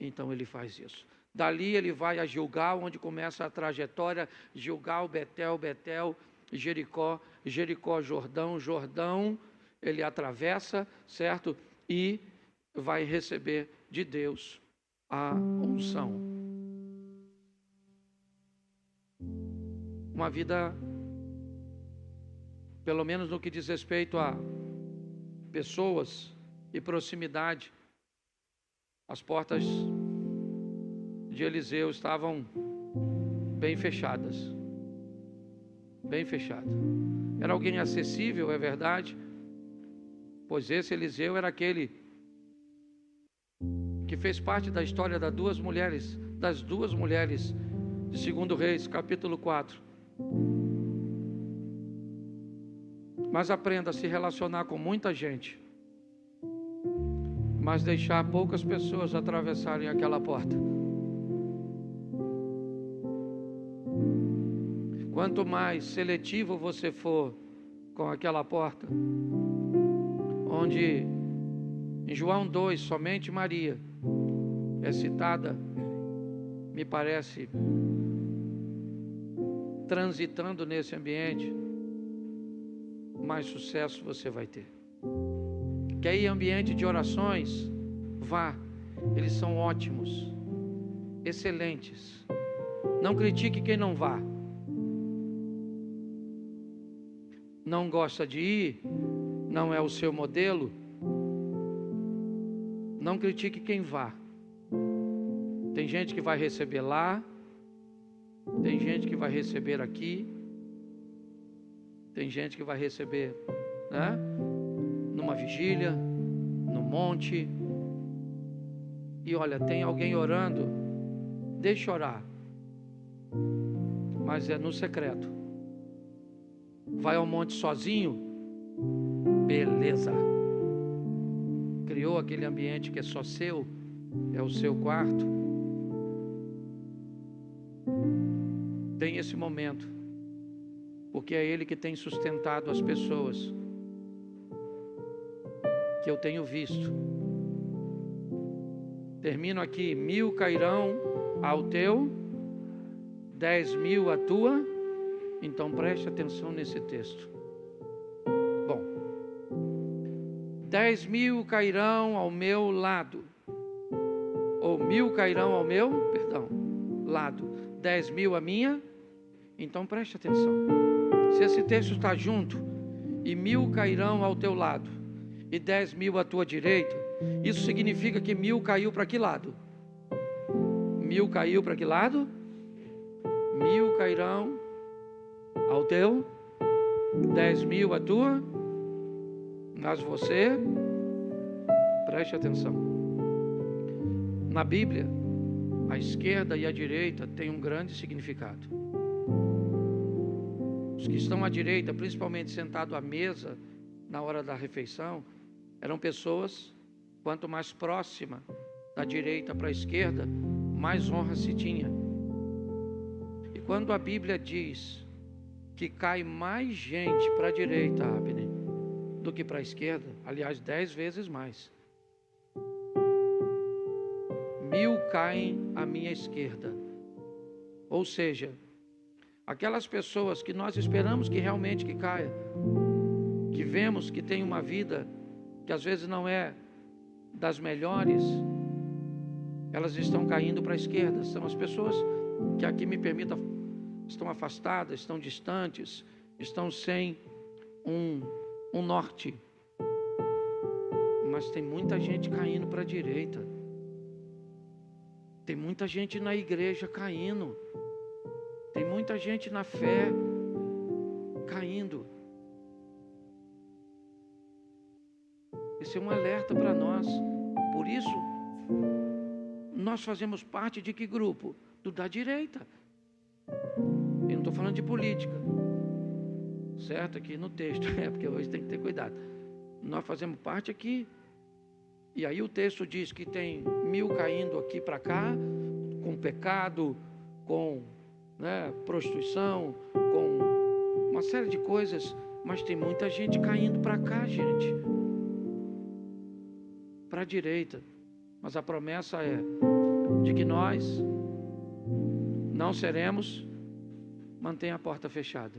Então ele faz isso. Dali ele vai a Gilgal, onde começa a trajetória, Gilgal, Betel, Betel, Jericó, Jericó, Jordão, Jordão, ele atravessa, certo? E vai receber de Deus a unção. Uma vida, pelo menos no que diz respeito a pessoas e proximidade, as portas de Eliseu estavam bem fechadas. Bem fechadas. Era alguém acessível, é verdade, pois esse Eliseu era aquele que fez parte da história das duas mulheres de 2 Reis, capítulo 4. Mas aprenda a se relacionar com muita gente, mas deixar poucas pessoas atravessarem aquela porta. Quanto mais seletivo você for com aquela porta, onde em João 2 somente Maria é citada, me parece, transitando nesse ambiente, mais sucesso você vai ter. Quer ir em ambiente de orações? Vá, eles são ótimos, excelentes. Não critique quem não vá. Não gosta de ir, não é o seu modelo, não critique quem vá. Tem gente que vai receber lá, tem gente que vai receber aqui, Tem gente que vai receber, né? Numa vigília, no monte. E olha, tem alguém orando, deixa orar. Mas é no secreto. Vai ao monte sozinho, beleza. Criou aquele ambiente que é só seu, é o seu quarto. Tem esse momento, porque é Ele que tem sustentado as pessoas, que eu tenho visto. Termino aqui: 1000 cairão ao teu, 10.000 à tua. Então preste atenção nesse texto. Bom, 10.000 cairão ao meu lado, ou 1000 cairão ao meu, lado, 10.000 a minha. Então preste atenção. Se esse texto está junto, e 1000 cairão ao teu lado, e 10.000 à tua direita, isso significa que 1000 caiu para que lado? 1000 caiu para que lado? 1000 cairão ao teu, 10.000 à tua, mas você, preste atenção. Na Bíblia, a esquerda e a direita têm um grande significado. Os que estão à direita, principalmente sentados à mesa na hora da refeição, eram pessoas, quanto mais próxima da direita para a esquerda, mais honra se tinha. E quando a Bíblia diz que cai mais gente para a direita, Abner, do que para a esquerda, aliás, 10 vezes mais. 1000 caem à minha esquerda. Ou seja, aquelas pessoas que nós esperamos que realmente que caia, que vemos que tem uma vida que às vezes não é das melhores, elas estão caindo para a esquerda. São as pessoas que, aqui me permita, estão afastadas, estão distantes, estão sem um norte. Mas tem muita gente caindo para a direita. Tem muita gente na igreja caindo. Tem muita gente na fé caindo. Esse é um alerta para nós. Por isso, nós fazemos parte de que grupo? Do da direita. Eu não estou falando de política, certo? Aqui no texto, porque hoje tem que ter cuidado. Nós fazemos parte aqui. E aí o texto diz que tem 1000 caindo aqui para cá, com pecado, com prostituição, com uma série de coisas. Mas tem muita gente caindo para cá, gente, para a direita. Mas a promessa é de que nós não seremos. Mantenha a porta fechada.